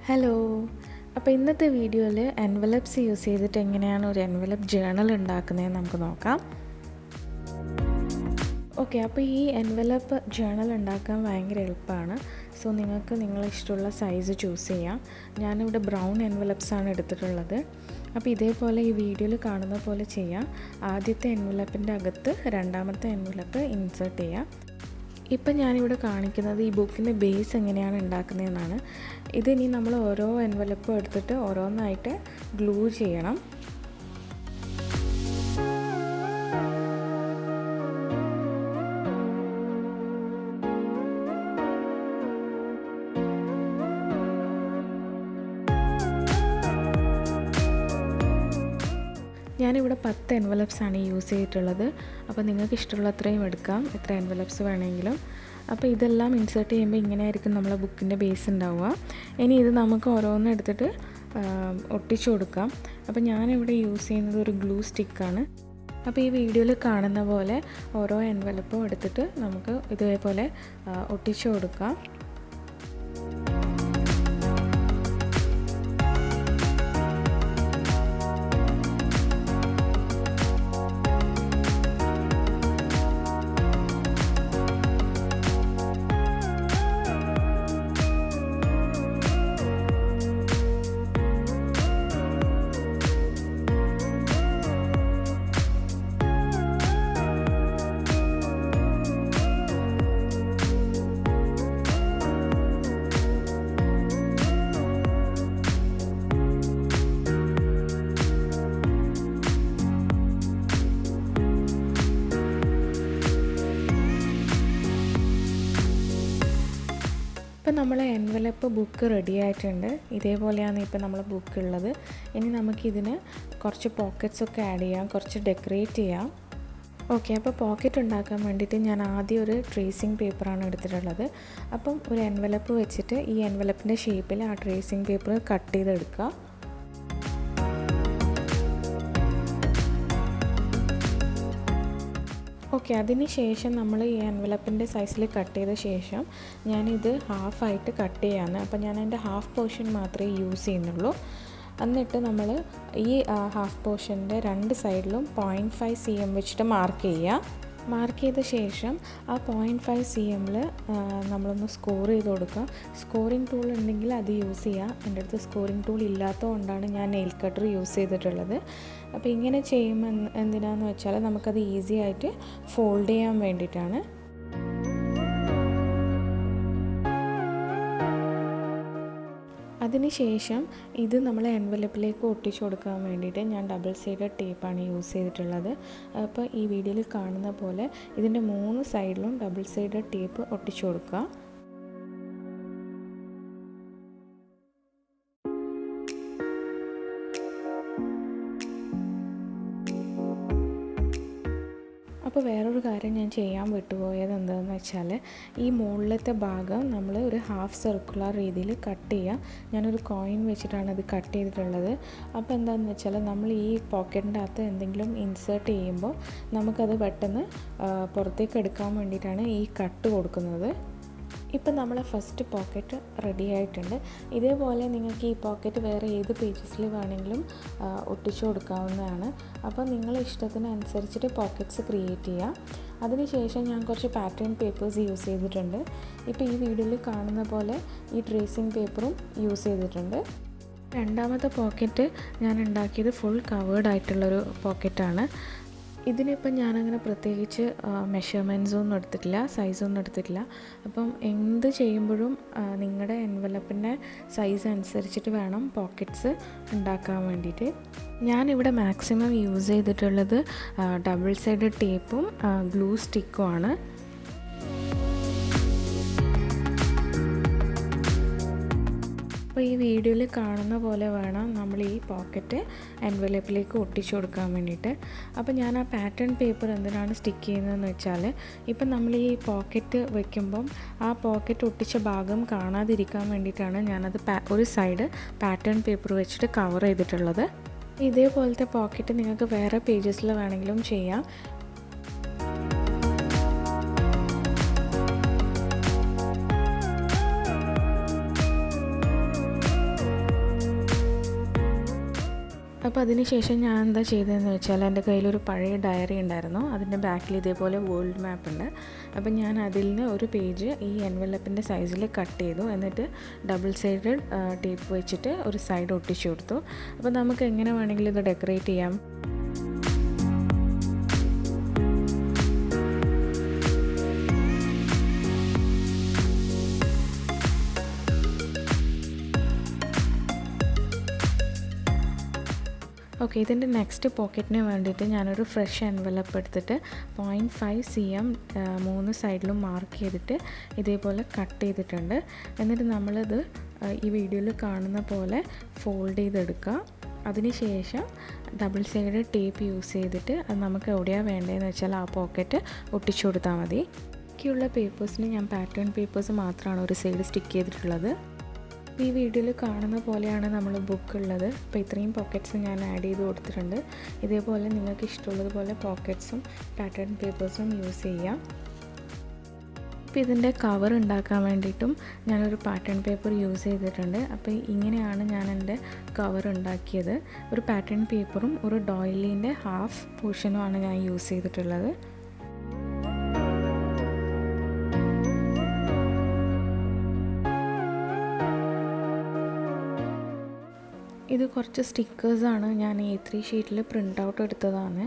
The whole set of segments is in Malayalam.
ഹലോ. അപ്പോൾ ഇന്നത്തെ വീഡിയോയിൽ എൻവലപ്സ് യൂസ് ചെയ്തിട്ട് എങ്ങനെയാണ് ഒരു എൻവലപ്പ് ജേണൽ ഉണ്ടാക്കുന്നതെന്ന് നമുക്ക് നോക്കാം. ഓക്കെ, അപ്പോൾ ഈ എൻവലപ്പ് ജേണൽ ഉണ്ടാക്കാൻ ഭയങ്കര എളുപ്പമാണ്. സോ നിങ്ങൾക്ക് നിങ്ങളിഷ്ടമുള്ള സൈസ് ചൂസ് ചെയ്യാം. ഞാനിവിടെ ബ്രൗൺ എൻവലപ്സാണ് എടുത്തിട്ടുള്ളത്. അപ്പോൾ ഇതേപോലെ ഈ വീഡിയോയിൽ കാണുന്ന പോലെ ചെയ്യാം. ആദ്യത്തെ എൻവലപ്പിൻ്റെ അകത്ത് രണ്ടാമത്തെ എൻവലപ്പ് ഇൻസേർട്ട് ചെയ്യാം. ഇപ്പം ഞാനിവിടെ കാണിക്കുന്നത് ഈ ബുക്കിൻ്റെ ബേസ് എങ്ങനെയാണ് ഉണ്ടാക്കുന്നതെന്നാണ്. ഇതിനി നമ്മൾ ഓരോ എൻവലപ്പും എടുത്തിട്ട് ഓരോന്നായിട്ട് ഗ്ലൂ ചെയ്യണം. ഞാനിവിടെ 10 എൻവലപ്സാണ് യൂസ് ചെയ്തിട്ടുള്ളത്. അപ്പോൾ നിങ്ങൾക്ക് ഇഷ്ടമുള്ള അത്രയും എടുക്കാം, എത്ര എൻവലപ്സ് വേണമെങ്കിലും. അപ്പോൾ ഇതെല്ലാം ഇൻസേർട്ട് ചെയ്യുമ്പോൾ ഇങ്ങനെയായിരിക്കും നമ്മളെ ബുക്കിൻ്റെ ബേസ് ഉണ്ടാവുക. ഇനി ഇത് നമുക്ക് ഓരോന്നും എടുത്തിട്ട് ഒട്ടിച്ചു കൊടുക്കാം. അപ്പോൾ ഞാനിവിടെ യൂസ് ചെയ്യുന്നത് ഒരു ഗ്ലൂ സ്റ്റിക്കാണ്. അപ്പോൾ ഈ വീഡിയോയിൽ കാണുന്ന പോലെ ഓരോ എൻവലപ്പും എടുത്തിട്ട് നമുക്ക് ഇതേപോലെ ഒട്ടിച്ചു കൊടുക്കാം. ഇപ്പം നമ്മളെ എൻവലപ്പ് ബുക്ക് റെഡി ആയിട്ടുണ്ട്. ഇതേപോലെയാണ് ഇപ്പം നമ്മളെ ബുക്ക് ഉള്ളത്. ഇനി നമുക്കിതിന് കുറച്ച് പോക്കറ്റ്സൊക്കെ ആഡ് ചെയ്യാം, കുറച്ച് ഡെക്കറേറ്റ് ചെയ്യാം. ഓക്കെ, അപ്പോൾ പോക്കറ്റ് ഉണ്ടാക്കാൻ വേണ്ടിയിട്ട് ഞാൻ ആദ്യം ഒരു ട്രേസിങ് പേപ്പറാണ് എടുത്തിട്ടുള്ളത്. അപ്പം ഒരു എൻവലപ്പ് വെച്ചിട്ട് ഈ എൻവലപ്പിൻ്റെ ഷേപ്പിൽ ആ ട്രേസിങ് പേപ്പർ കട്ട് ചെയ്തെടുക്കുക. ഓക്കെ, അതിന് ശേഷം നമ്മൾ ഈ എൻവലപ്പിൻ്റെ സൈസിൽ കട്ട് ചെയ്ത ശേഷം ഞാനിത് ഹാഫായിട്ട് കട്ട് ചെയ്യാമെന്ന്. അപ്പോൾ ഞാൻ അതിൻ്റെ ഹാഫ് പോർഷൻ മാത്രമേ യൂസ് ചെയ്യുന്നുള്ളൂ. എന്നിട്ട് നമ്മൾ ഈ ഹാഫ് പോർഷൻ്റെ രണ്ട് സൈഡിലും 0.5 cm വെച്ചിട്ട് മാർക്ക് ചെയ്യുക. മാർക്ക് ചെയ്ത ശേഷം ആ 0.5 cm നമ്മളൊന്ന് സ്കോർ ചെയ്ത് കൊടുക്കുക. സ്കോറിങ് ടൂൾ ഉണ്ടെങ്കിൽ അത് യൂസ് ചെയ്യുക. എൻ്റെ അടുത്ത് സ്കോറിങ് ടൂൾ ഇല്ലാത്തതുകൊണ്ടാണ് ഞാൻ നെയിൽ കട്ടർ യൂസ് ചെയ്തിട്ടുള്ളത്. അപ്പോൾ ഇങ്ങനെ ചെയ്യുമ്പോൾ എന്തിനാണെന്ന് വെച്ചാൽ നമുക്കത് ഈസി ആയിട്ട് ഫോൾഡ് ചെയ്യാൻ വേണ്ടിയിട്ടാണ്. അതിനുശേഷം ഇത് നമ്മൾ എൻവലപ്പിലേക്ക് ഒട്ടിച്ചു കൊടുക്കാൻ വേണ്ടിയിട്ട് ഞാൻ ഡബിൾ സൈഡഡ് ടേപ്പാണ് യൂസ് ചെയ്തിട്ടുള്ളത്. അപ്പോൾ ഈ വീഡിയോയിൽ കാണുന്ന പോലെ ഇതിൻ്റെ 3 സൈഡിലും ഡബിൾ സൈഡഡ് ടേപ്പ് ഒട്ടിച്ചു കൊടുക്കുക. അപ്പോൾ വേറൊരു കാര്യം ഞാൻ ചെയ്യാൻ വിട്ടുപോയത് എന്താണെന്ന് വെച്ചാൽ ഈ മുകളിലത്തെ ഭാഗം നമ്മൾ ഒരു ഹാഫ് സർക്കുലർ രീതിയിൽ കട്ട് ചെയ്യുക. ഞാനൊരു കോയിൻ വെച്ചിട്ടാണ് ഇത് കട്ട് ചെയ്തിട്ടുള്ളത്. അപ്പോൾ എന്താണെന്ന് വെച്ചാൽ നമ്മൾ ഈ പോക്കറ്റിൻ്റെ അകത്ത് എന്തെങ്കിലും ഇൻസേർട്ട് ചെയ്യുമ്പോൾ നമുക്കത് പെട്ടെന്ന് പുറത്തേക്ക് എടുക്കാൻ വേണ്ടിയിട്ടാണ് ഈ കട്ട് കൊടുക്കുന്നത്. ഇപ്പം നമ്മളെ ഫസ്റ്റ് പോക്കറ്റ് റെഡി ആയിട്ടുണ്ട്. ഇതേപോലെ നിങ്ങൾക്ക് ഈ പോക്കറ്റ് വേറെ ഏത് പേജസിൽ വേണമെങ്കിലും ഒട്ടിച്ചു കൊടുക്കാവുന്നതാണ്. അപ്പോൾ നിങ്ങളുടെ ഇഷ്ടത്തിനനുസരിച്ചിട്ട് പോക്കറ്റ്സ് ക്രിയേറ്റ് ചെയ്യാം. അതിനുശേഷം ഞാൻ കുറച്ച് പാറ്റേൺ പേപ്പേഴ്സ് യൂസ് ചെയ്തിട്ടുണ്ട്. ഇപ്പോൾ ഈ വീഡിയോയിൽ കാണുന്ന പോലെ ഈ ട്രേസിങ് പേപ്പറും യൂസ് ചെയ്തിട്ടുണ്ട്. രണ്ടാമത്തെ പോക്കറ്റ് ഞാൻ ഉണ്ടാക്കിയത് ഫുൾ കവേർഡ് ആയിട്ടുള്ളൊരു പോക്കറ്റാണ്. ഇതിനിപ്പം ഞാനങ്ങനെ പ്രത്യേകിച്ച് മെഷർമെൻറ്റ്സൊന്നും എടുത്തിട്ടില്ല, സൈസൊന്നും എടുത്തിട്ടില്ല. അപ്പം എന്ത് ചെയ്യുമ്പോഴും നിങ്ങളുടെ എൻവലപ്പിൻ്റെ സൈസ് അനുസരിച്ചിട്ട് വേണം പോക്കറ്റ്സ് ഉണ്ടാക്കാൻ വേണ്ടിയിട്ട്. ഞാനിവിടെ മാക്സിമം യൂസ് ചെയ്തിട്ടുള്ളത് ഡബിൾ സൈഡ് ടേപ്പും ഗ്ലൂ സ്റ്റിക്കുമാണ്. അപ്പോൾ ഈ വീഡിയോയിൽ കാണുന്ന പോലെ വേണം നമ്മൾ ഈ പോക്കറ്റ് എൻവലപ്പിലേക്ക് ഒട്ടിച്ചു കൊടുക്കാൻ വേണ്ടിയിട്ട്. അപ്പോൾ ഞാൻ ആ പാറ്റേൺ പേപ്പർ എന്തിനാണ് സ്റ്റിക്ക് ചെയ്യുന്നതെന്ന് വെച്ചാൽ ഇപ്പം നമ്മൾ ഈ പോക്കറ്റ് വയ്ക്കുമ്പം ആ പോക്കറ്റ് ഒട്ടിച്ച ഭാഗം കാണാതിരിക്കാൻ വേണ്ടിയിട്ടാണ് ഞാനത് ഒരു സൈഡ് പാറ്റേൺ പേപ്പർ വെച്ചിട്ട് കവർ ചെയ്തിട്ടുള്ളത്. ഇതേപോലത്തെ പോക്കറ്റ് നിങ്ങൾക്ക് വേറെ പേജസിൽ വേണമെങ്കിലും ചെയ്യാം. അപ്പോൾ അതിന് ശേഷം ഞാൻ എന്താ ചെയ്തതെന്ന് വെച്ചാൽ എൻ്റെ കയ്യിലൊരു പഴയ ഡയറി ഉണ്ടായിരുന്നു. അതിൻ്റെ ബാക്കിൽ ഇതേപോലെ വേൾഡ് മാപ്പ് ഉണ്ട്. അപ്പോൾ ഞാൻ അതിൽ നിന്ന് ഒരു പേജ് ഈ എൻവലപ്പിൻ്റെ സൈസിൽ കട്ട് ചെയ്തു. എന്നിട്ട് ഡബിൾ സൈഡഡ് ടേപ്പ് വെച്ചിട്ട് ഒരു സൈഡ് ഒട്ടിച്ചു കൊടുത്തു. അപ്പോൾ നമുക്ക് എങ്ങനെ വേണമെങ്കിലും ഇത് ഡെക്കറേറ്റ് ചെയ്യാം. ഓക്കെ, ഇതിൻ്റെ നെക്സ്റ്റ് പോക്കറ്റിന് വേണ്ടിയിട്ട് ഞാനൊരു ഫ്രഷ് എൻവലപ്പ് എടുത്തിട്ട് 0.5 cm 3 സൈഡിലും മാർക്ക് ചെയ്തിട്ട് ഇതേപോലെ കട്ട് ചെയ്തിട്ടുണ്ട്. എന്നിട്ട് നമ്മളിത് ഈ വീഡിയോയിൽ കാണുന്ന പോലെ ഫോൾഡ് ചെയ്തെടുക്കുക. അതിനുശേഷം ഡബിൾ സൈഡ് ടേപ്പ് യൂസ് ചെയ്തിട്ട് അത് നമുക്ക് എവിടെയാണ് വേണ്ടതെന്ന് വെച്ചാൽ ആ പോക്കറ്റ് ഒട്ടിച്ചു കൊടുത്താൽ മതി. ബാക്കിയുള്ള പേപ്പേഴ്സിന് ഞാൻ പാറ്റേൺ പേപ്പേഴ്സ് മാത്രമാണ് ഒരു സൈഡ് സ്റ്റിക്ക് ചെയ്തിട്ടുള്ളത്. ഈ വീഡിയോയിൽ കാണുന്ന പോലെയാണ് നമ്മൾ ബുക്ക് ഉള്ളത്. അപ്പോൾ ഇത്രയും പോക്കറ്റ്സ് ഞാൻ ആഡ് ചെയ്ത് കൊടുത്തിട്ടുണ്ട്. ഇതേപോലെ നിങ്ങൾക്ക് ഇഷ്ടമുള്ളതുപോലെ പോക്കറ്റ്സും പാറ്റേൺ പേപ്പേഴ്സും യൂസ് ചെയ്യാം. അപ്പോൾ ഇതിൻ്റെ കവർ ഉണ്ടാക്കാൻ വേണ്ടിയിട്ടും ഞാനൊരു പാറ്റേൺ പേപ്പർ യൂസ് ചെയ്തിട്ടുണ്ട്. അപ്പോൾ ഇങ്ങനെയാണ് ഞാൻ എൻ്റെ കവർ ഉണ്ടാക്കിയത്. ഒരു പാറ്റേൺ പേപ്പറും ഒരു ഡോയിലിൻ്റെ ഹാഫ് പോർഷനുമാണ് ഞാൻ യൂസ് ചെയ്തിട്ടുള്ളത്. ഇത് കുറച്ച് സ്റ്റിക്കേഴ്സാണ്. ഞാൻ A3 ഷീറ്റിൽ പ്രിൻ്റ് ഔട്ട് എടുത്തതാണ്.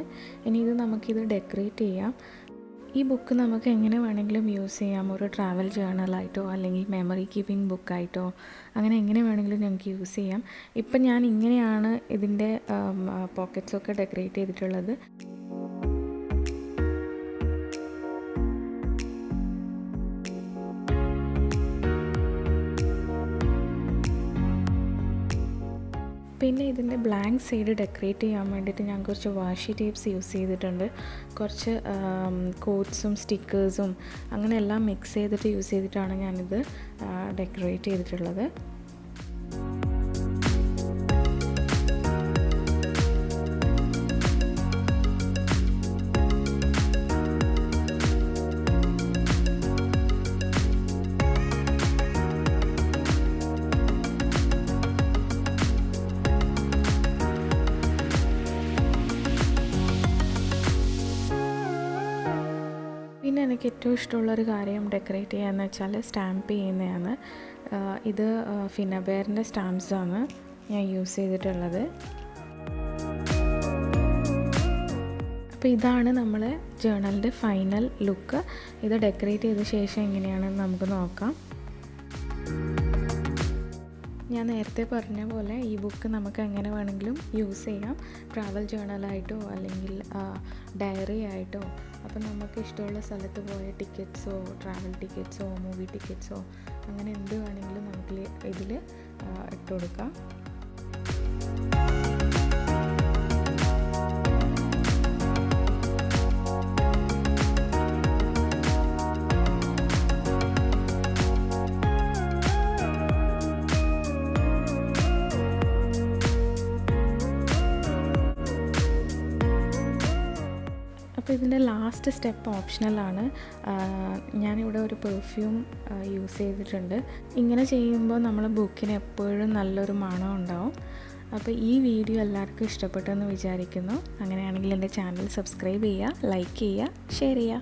ഇനി ഇത് നമുക്കിത് ഡെക്കറേറ്റ് ചെയ്യാം. ഈ ബുക്ക് നമുക്ക് എങ്ങനെ വേണമെങ്കിലും യൂസ് ചെയ്യാം. ഒരു ട്രാവൽ ജേർണലായിട്ടോ അല്ലെങ്കിൽ മെമ്മറി കീപ്പിംഗ് ബുക്കായിട്ടോ അങ്ങനെ എങ്ങനെ വേണമെങ്കിലും ഞങ്ങൾക്ക് യൂസ് ചെയ്യാം. ഇപ്പം ഞാൻ ഇങ്ങനെയാണ് ഇതിൻ്റെ പോക്കറ്റ്സൊക്കെ ഡെക്കറേറ്റ് ചെയ്തിട്ടുള്ളത്. പിന്നെ ഇതിൻ്റെ ബ്ലാങ്ക് സൈഡ് ഡെക്കറേറ്റ് ചെയ്യാൻ വേണ്ടിയിട്ട് ഞാൻ കുറച്ച് വാഷി ടേപ്സ് യൂസ് ചെയ്തിട്ടുണ്ട്. കുറച്ച് കോട്ട്സും സ്റ്റിക്കേഴ്സും അങ്ങനെ എല്ലാം മിക്സ് ചെയ്തിട്ട് യൂസ് ചെയ്തിട്ടാണ് ഞാനിത് ഡെക്കറേറ്റ് ചെയ്തിട്ടുള്ളത്. പിന്നെ എനിക്ക് ഏറ്റവും ഇഷ്ടമുള്ളൊരു കാര്യം ഡെക്കറേറ്റ് ചെയ്യാന്ന് വെച്ചാൽ സ്റ്റാമ്പ് ചെയ്യുന്നതാണ്. ഇത് ഫിനബെയറിൻ്റെ സ്റ്റാമ്പ്സാണ് ഞാൻ യൂസ് ചെയ്തിട്ടുള്ളത്. അപ്പോൾ ഇതാണ് നമ്മളെ ജേർണലിൻ്റെ ഫൈനൽ ലുക്ക്. ഇത് ഡെക്കറേറ്റ് ചെയ്ത ശേഷം എങ്ങനെയാണെന്ന് നമുക്ക് നോക്കാം. ഞാൻ നേരത്തെ പറഞ്ഞ പോലെ ഈ ബുക്ക് നമുക്ക് എങ്ങനെ വേണമെങ്കിലും യൂസ് ചെയ്യാം. ട്രാവൽ ജേർണലായിട്ടോ അല്ലെങ്കിൽ ഡയറി ആയിട്ടോ. അപ്പോൾ നമുക്ക് ഇഷ്ടമുള്ള സ്ഥലത്ത് പോയ ടിക്കറ്റ്സോ ട്രാവൽ ടിക്കറ്റ്സോ മൂവി ടിക്കറ്റ്സോ അങ്ങനെ എന്ത് വേണമെങ്കിലും നമുക്ക് ഇതിൽ ഇട്ട് കൊടുക്കാം. അപ്പോൾ ഇതിൻ്റെ ലാസ്റ്റ് സ്റ്റെപ്പ് ഓപ്ഷണലാണ്. ഞാനിവിടെ ഒരു പെർഫ്യൂം യൂസ് ചെയ്തിട്ടുണ്ട്. ഇങ്ങനെ ചെയ്യുമ്പോൾ നമ്മൾ ബുക്കിന് എപ്പോഴും നല്ലൊരു മണം ഉണ്ടാവും. അപ്പോൾ ഈ വീഡിയോ എല്ലാവർക്കും ഇഷ്ടപ്പെട്ടെന്ന് വിചാരിക്കുന്നു. അങ്ങനെയാണെങ്കിൽ എൻ്റെ ചാനൽ സബ്സ്ക്രൈബ് ചെയ്യുക, ലൈക്ക് ചെയ്യുക, ഷെയർ ചെയ്യുക.